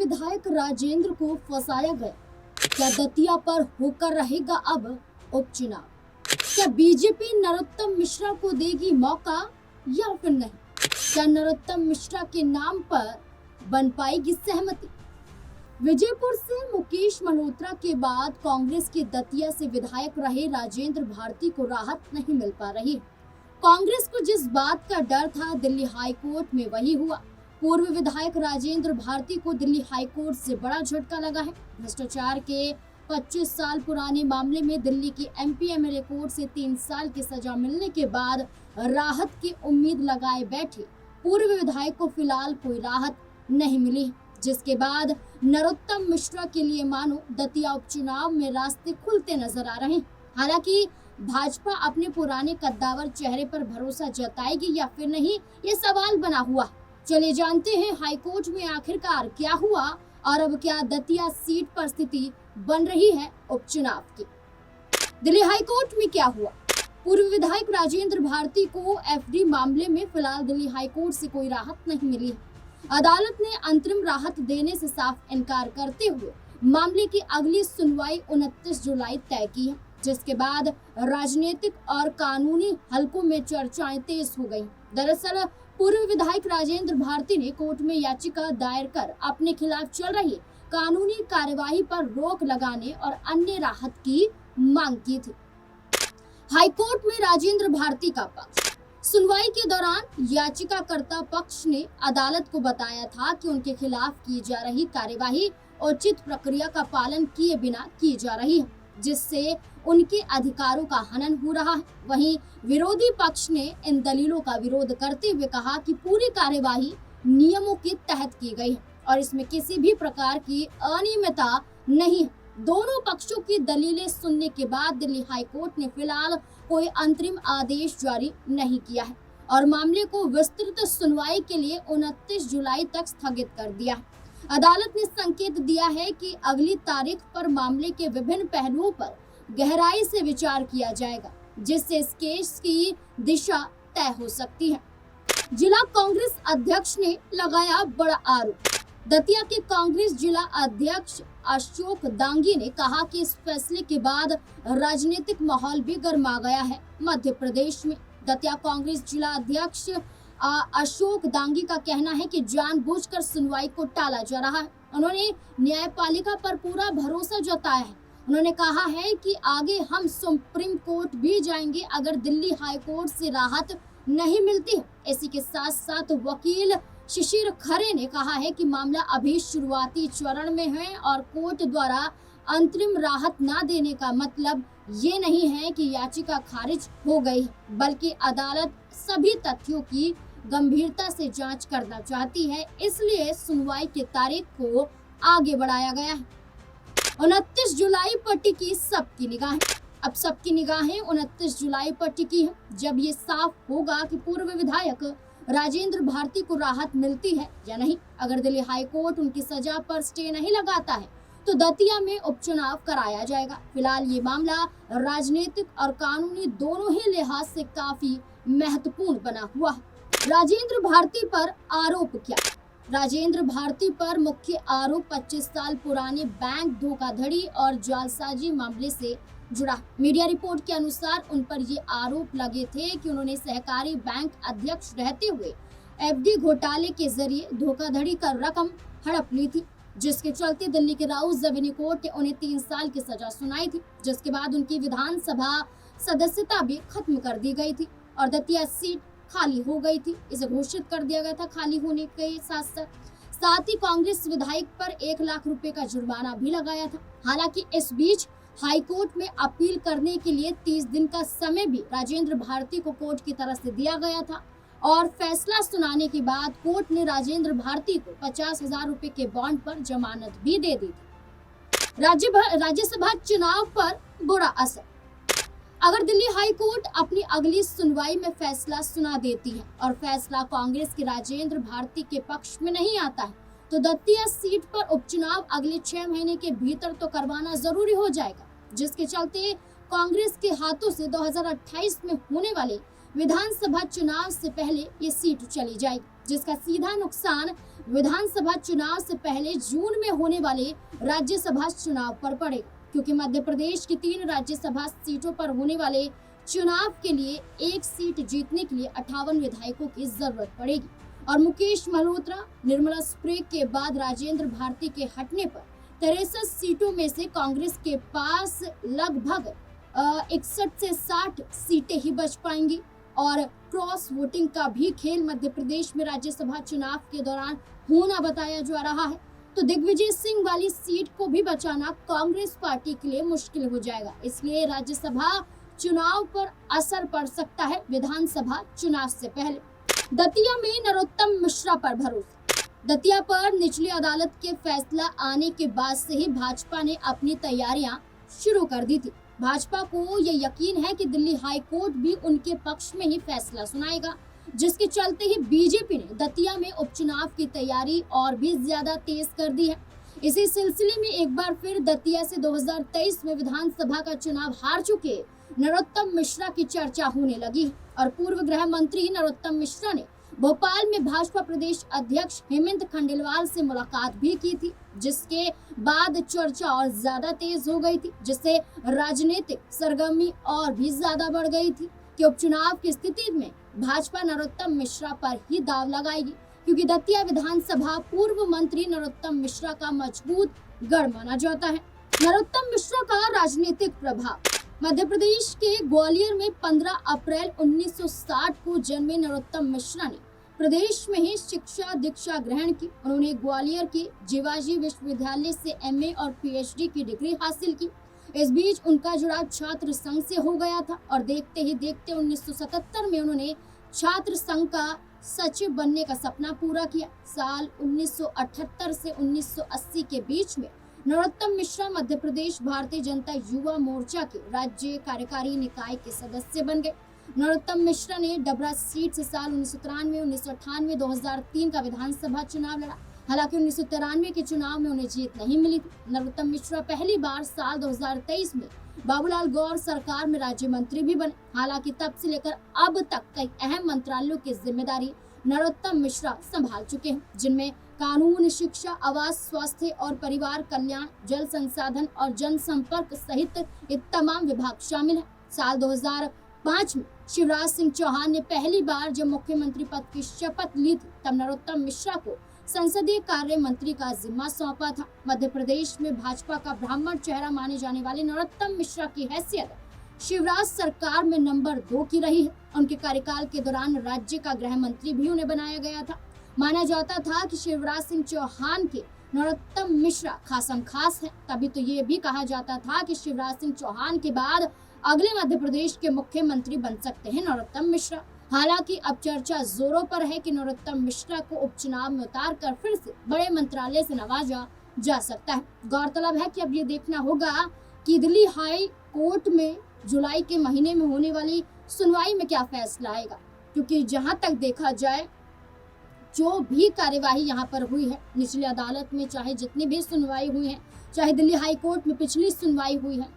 विधायक राजेंद्र को फंसाया गया। क्या दतिया पर होकर रहेगा अब उपचुनाव? क्या बीजेपी नरोत्तम मिश्रा को देगी मौका या फिर नहीं? क्या नरोत्तम मिश्रा के नाम पर बन पाएगी सहमति? विजयपुर से मुकेश मल्होत्रा के बाद कांग्रेस के दतिया से विधायक रहे राजेंद्र भारती को राहत नहीं मिल पा रही। कांग्रेस को जिस बात का डर था, दिल्ली हाईकोर्ट में वही हुआ। पूर्व विधायक राजेंद्र भारती को दिल्ली हाईकोर्ट से बड़ा झटका लगा है। भ्रष्टाचार के 25 साल पुराने मामले में दिल्ली की एमपी-एमएलए कोर्ट से 3 साल की सजा मिलने के बाद राहत की उम्मीद लगाए बैठे पूर्व विधायक को फिलहाल कोई राहत नहीं मिली, जिसके बाद नरोत्तम मिश्रा के लिए मानो दतिया उपचुनाव में रास्ते खुलते नजर आ रहे हैं। हालांकि भाजपा अपने पुराने कद्दावर चेहरे पर भरोसा जताएगी या फिर नहीं, ये सवाल बना हुआ है। चलिए जानते हैं हाईकोर्ट में आखिरकार क्या हुआ और अब क्या दतिया सीट पर स्थिति बन रही है उपचुनाव की। दिल्ली हाईकोर्ट में क्या हुआ? पूर्व विधायक राजेंद्र भारती को एफडी मामले में फिलहाल दिल्ली हाईकोर्ट से कोई राहत नहीं मिली है। अदालत ने अंतरिम राहत देने से साफ इनकार करते हुए मामले की अगली सुनवाई 29 जुलाई तय की है, जिसके बाद राजनीतिक और कानूनी हलकों में चर्चाएं तेज हो गई। दरअसल पूर्व विधायक राजेंद्र भारती ने कोर्ट में याचिका दायर कर अपने खिलाफ चल रही कानूनी कार्यवाही पर रोक लगाने और अन्य राहत की मांग की थी। हाईकोर्ट में राजेंद्र भारती का पक्ष। सुनवाई के दौरान याचिकाकर्ता पक्ष ने अदालत को बताया था कि उनके खिलाफ की जा रही कार्यवाही उचित प्रक्रिया का पालन किए बिना की जा रही है, जिससे उनके अधिकारों का हनन हो रहा है। वहीं विरोधी पक्ष ने इन दलीलों का विरोध करते हुए कहा कि पूरी कार्यवाही नियमों के तहत की गई है और इसमें किसी भी प्रकार की अनियमितता नहीं है। दोनों पक्षों की दलीलें सुनने के बाद दिल्ली हाईकोर्ट ने फिलहाल कोई अंतरिम आदेश जारी नहीं किया है और मामले को विस्तृत सुनवाई के लिए 29 जुलाई तक स्थगित कर दिया है। अदालत ने संकेत दिया है कि अगली तारीख पर मामले के विभिन्न पहलुओं पर गहराई से विचार किया जाएगा, जिससे इस केस की दिशा तय हो सकती है। जिला कांग्रेस अध्यक्ष ने लगाया बड़ा आरोप। दतिया के कांग्रेस जिला अध्यक्ष अशोक दांगी ने कहा कि इस फैसले के बाद राजनीतिक माहौल भी गर्मा गया है मध्य प्रदेश में। दतिया कांग्रेस जिला अध्यक्ष अशोक दांगी का कहना है कि जानबूझकर सुनवाई को टाला जा रहा है। उन्होंने न्यायपालिका पर पूरा भरोसा जताया है। उन्होंने कहा है कि आगे हम सुप्रीम कोर्ट भी जाएंगे अगर दिल्ली हाई कोर्ट से राहत नहीं मिलती है। इसी के साथ साथ वकील शिशिर खरे ने कहा है कि मामला अभी शुरुआती चरण में है और कोर्ट द्वारा अंतरिम राहत न देने का मतलब ये नहीं है कि याचिका खारिज हो गई है, बल्कि अदालत सभी तथ्यों की गंभीरता से जांच करना चाहती है, इसलिए सुनवाई की तारीख को आगे बढ़ाया गया है। 29 जुलाई पर टिकी सबकी निगाहें। अब सबकी निगाहें 29 जुलाई पर टिकी है, जब ये साफ होगा कि पूर्व विधायक राजेंद्र भारती को राहत मिलती है या नहीं। अगर दिल्ली हाईकोर्ट उनकी सजा पर स्टे नहीं लगाता है तो दतिया में उपचुनाव कराया जाएगा। फिलहाल ये मामला राजनीतिक और कानूनी दोनों ही लिहाज से काफी महत्वपूर्ण बना हुआ है। राजेंद्र भारती पर आरोप क्या? राजेंद्र भारती पर मुख्य आरोप 25 साल पुराने बैंक धोखाधड़ी और जालसाजी मामले से जुड़ा। मीडिया रिपोर्ट के अनुसार उन पर ये आरोप लगे थे कि उन्होंने सहकारी बैंक अध्यक्ष रहते हुए एफडी घोटाले के जरिए धोखाधड़ी कर रकम हड़प ली थी, जिसके चलते दिल्ली के राउस रेवेन्यू कोर्ट ने उन्हें 3 साल की सजा सुनाई थी, जिसके बाद उनकी विधानसभा सदस्यता भी खत्म कर दी गई थी और दतिया सीट खाली हो गई थी। इसे घोषित कर दिया गया था खाली होने के साथ ही कांग्रेस विधायक पर 1 लाख रुपए का जुर्माना भी लगाया था। हालांकि इस बीच हाईकोर्ट में अपील करने के लिए 30 दिन का समय भी राजेंद्र भारती को कोर्ट की तरफ से दिया गया था और फैसला सुनाने के बाद कोर्ट ने राजेंद्र भारती को 50,000 रुपए के बॉन्ड पर जमानत भी दे दी थी। राज्यसभा चुनाव पर बुरा असर। अगर दिल्ली हाई कोर्ट अपनी अगली सुनवाई में फैसला सुना देती है और फैसला कांग्रेस के राजेंद्र भारती के पक्ष में नहीं आता है तो दतिया सीट पर उपचुनाव अगले 6 महीने के भीतर तो करवाना जरूरी हो जाएगा, जिसके चलते कांग्रेस के हाथों से 2028 में होने वाले विधानसभा चुनाव से पहले ये सीट चली जाएगी, जिसका सीधा नुकसान विधानसभा चुनाव से पहले जून में होने वाले राज्यसभा चुनाव पर पड़ेगा, क्योंकि मध्य प्रदेश की 3 राज्यसभा सीटों पर होने वाले चुनाव के लिए एक सीट जीतने के लिए 58 विधायकों की जरूरत पड़ेगी और मुकेश मल्होत्रा, निर्मला स्प्रे के बाद राजेंद्र भारती के हटने पर 63 सीटों में से कांग्रेस के पास लगभग 61 से 60 सीटें ही बच पाएंगी और क्रॉस वोटिंग का भी खेल मध्य प्रदेश में राज्यसभा चुनाव के दौरान होना बताया जा रहा है। तो दिग्विजय सिंह वाली सीट को भी बचाना कांग्रेस पार्टी के लिए मुश्किल हो जाएगा, इसलिए राज्यसभा चुनाव पर असर पड़ सकता है विधानसभा चुनाव से पहले। दतिया में नरोत्तम मिश्रा पर भरोसा। दतिया पर निचली अदालत के फैसला आने के बाद से ही भाजपा ने अपनी तैयारियां शुरू कर दी थी। भाजपा को ये यकीन है कि दिल्ली हाई कोर्ट भी उनके पक्ष में ही फैसला सुनाएगा, जिसके चलते ही बीजेपी ने दतिया में उपचुनाव की तैयारी और भी ज्यादा तेज कर दी है। इसी सिलसिले में एक बार फिर दतिया से 2023 में विधानसभा का चुनाव हार चुके नरोत्तम मिश्रा की चर्चा होने लगी है और पूर्व गृह मंत्री नरोत्तम मिश्रा ने भोपाल में भाजपा प्रदेश अध्यक्ष हेमंत खंडेलवाल से मुलाकात भी की थी, जिसके बाद चर्चा और ज्यादा तेज हो गई थी, जिससे राजनीतिक सरगर्मी और भी ज्यादा बढ़ गई थी कि उपचुनाव की स्थिति में भाजपा नरोत्तम मिश्रा पर ही दाव लगाएगी, क्योंकि दतिया विधानसभा पूर्व मंत्री नरोत्तम मिश्रा का मजबूत गढ़ माना जाता है। नरोत्तम मिश्रा का राजनीतिक प्रभाव। मध्य प्रदेश के ग्वालियर में 15 अप्रैल 1960 को जन्मे नरोत्तम मिश्रा ने प्रदेश में ही शिक्षा दीक्षा ग्रहण की। उन्होंने ग्वालियर के जीवाजी विश्वविद्यालय से एमए और पीएचडी की डिग्री हासिल की। इस बीच उनका जुड़ाव छात्र संघ से हो गया था और देखते ही देखते 1977 में उन्होंने छात्र संघ का सचिव बनने का सपना पूरा किया। साल 1978 से 1980 के बीच में नरोत्तम मिश्रा मध्य प्रदेश भारतीय जनता युवा मोर्चा के राज्य कार्यकारी निकाय के सदस्य बन गए। नरोत्तम मिश्रा ने डबरा सीट से साल 1993, 1998, 2003 का विधानसभा चुनाव लड़ा। हालांकि 1993 के चुनाव में उन्हें जीत नहीं मिली थी। नरोत्तम मिश्रा पहली बार साल 2023 में बाबूलाल गौर सरकार में राज्य मंत्री भी बने। हालांकि तब से लेकर अब तक कई अहम मंत्रालयों की जिम्मेदारी नरोत्तम मिश्रा संभाल चुके हैं, जिनमें कानून, शिक्षा, आवास, स्वास्थ्य और परिवार कल्याण, जल संसाधन और जनसंपर्क सहित ये तमाम विभाग शामिल हैं। साल 2005 में शिवराज सिंह चौहान ने पहली बार जब मुख्यमंत्री पद की शपथ ली थी, तब नरोत्तम मिश्रा को संसदीय कार्य मंत्री का जिम्मा सौंपा था। मध्य प्रदेश में भाजपा का ब्राह्मण चेहरा माने जाने वाले नरोत्तम मिश्रा की हैसियत शिवराज सरकार में नंबर 2 की रही है। उनके कार्यकाल के दौरान राज्य का गृह मंत्री भी उन्हें बनाया गया था। माना जाता था कि शिवराज सिंह चौहान के नरोत्तम मिश्रा खासम खास है। तभी तो ये भी कहा जाता था कि शिवराज सिंह चौहान के बाद अगले मध्य प्रदेश के मुख्यमंत्री बन सकते हैं नरोत्तम मिश्रा। हालांकि अब चर्चा जोरों पर है कि नरोत्तम मिश्रा को उपचुनाव में उतार कर फिर से बड़े मंत्रालय से नवाजा जा सकता है। गौरतलब है कि अब ये देखना होगा कि दिल्ली हाई कोर्ट में जुलाई के महीने में होने वाली सुनवाई में क्या फैसला आएगा, क्योंकि जहां तक देखा जाए जो भी कार्यवाही यहाँ पर हुई है निचली अदालत में, चाहे जितनी भी सुनवाई हुई है, चाहे दिल्ली हाई कोर्ट में पिछली सुनवाई हुई है,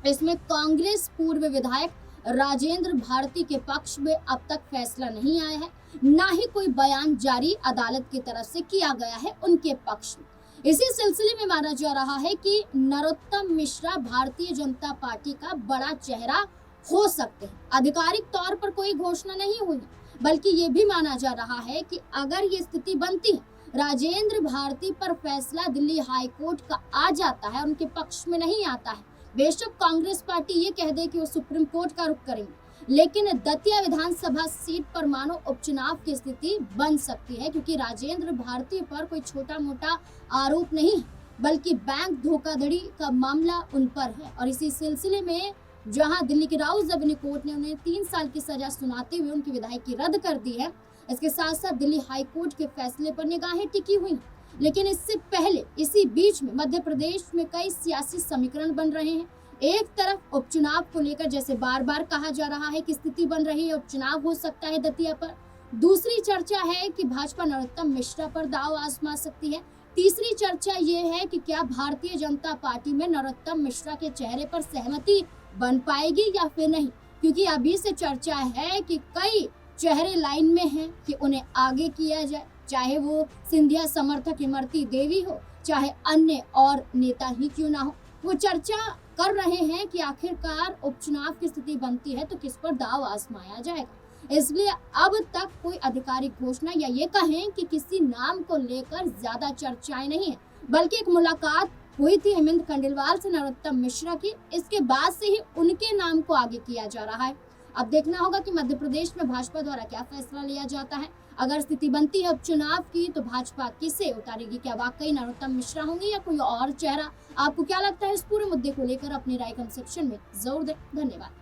इसमें कांग्रेस पूर्व विधायक राजेंद्र भारती के पक्ष में अब तक फैसला नहीं आया है, ना ही कोई बयान जारी अदालत की तरफ से किया गया है उनके पक्ष में। इसी सिलसिले में माना जा रहा है कि नरोत्तम मिश्रा भारतीय जनता पार्टी का बड़ा चेहरा हो सकते हैं। आधिकारिक तौर पर कोई घोषणा नहीं हुई है, बल्कि ये भी माना जा रहा है कि अगर ये स्थिति बनती है, राजेंद्र भारती पर फैसला दिल्ली हाई कोर्ट का आ जाता है, उनके पक्ष में नहीं आता है, बेशक कांग्रेस पार्टी ये कह दे कि वो सुप्रीम कोर्ट का रुख करेंगे, लेकिन दतिया विधानसभा सीट पर मानो उपचुनाव की स्थिति बन सकती है, क्योंकि राजेंद्र भारती पर कोई छोटा मोटा आरोप नहीं है, बल्कि बैंक धोखाधड़ी का मामला उन पर है। और इसी सिलसिले में जहां दिल्ली की राउज रेवेन्यू कोर्ट ने उन्हें 3 साल की सजा सुनाते हुए उनकी विधायकी रद्द कर दी है, इसके साथ साथ दिल्ली हाई कोर्ट के फैसले पर निगाहें टिकी हुई हैं। लेकिन इससे पहले इसी बीच में मध्य प्रदेश में कई सियासी समीकरण बन रहे हैं। एक तरफ उपचुनाव को लेकर जैसे बार बार कहा जा रहा है कि स्थिति बन रही है, उपचुनाव हो सकता है दतिया पर। दूसरी चर्चा है कि भाजपा नरोत्तम मिश्रा पर दांव आजमा सकती है। तीसरी चर्चा ये है कि क्या भारतीय जनता पार्टी में नरोत्तम मिश्रा के चेहरे पर सहमति बन पाएगी या फिर नहीं, क्योंकि अभी से चर्चा है कि कई चेहरे लाइन में हैं कि उन्हें आगे किया जाए, चाहे वो सिंधिया समर्थक इमरती देवी हो, चाहे अन्य और नेता ही क्यों ना हो। वो चर्चा कर रहे हैं कि आखिरकार उपचुनाव की स्थिति बनती है तो किस पर दाव आजमाया जाएगा। इसलिए अब तक कोई आधिकारिक घोषणा या ये कहें कि किसी नाम को लेकर ज्यादा चर्चाएं नहीं है, बल्कि एक मुलाकात हुई थी हेमंत खंडेलवाल से नरोत्तम मिश्रा की। इसके बाद से ही उनके नाम को आगे किया जा रहा है। अब देखना होगा कि मध्य प्रदेश में भाजपा द्वारा क्या फैसला लिया जाता है। अगर स्थिति बनती है उपचुनाव की तो भाजपा किसे उतारेगी? क्या वाकई नरोत्तम मिश्रा होंगे या कोई और चेहरा? आपको क्या लगता है इस पूरे मुद्दे को लेकर? अपनी राय कमेंट सेक्शन में जरूर दें। धन्यवाद।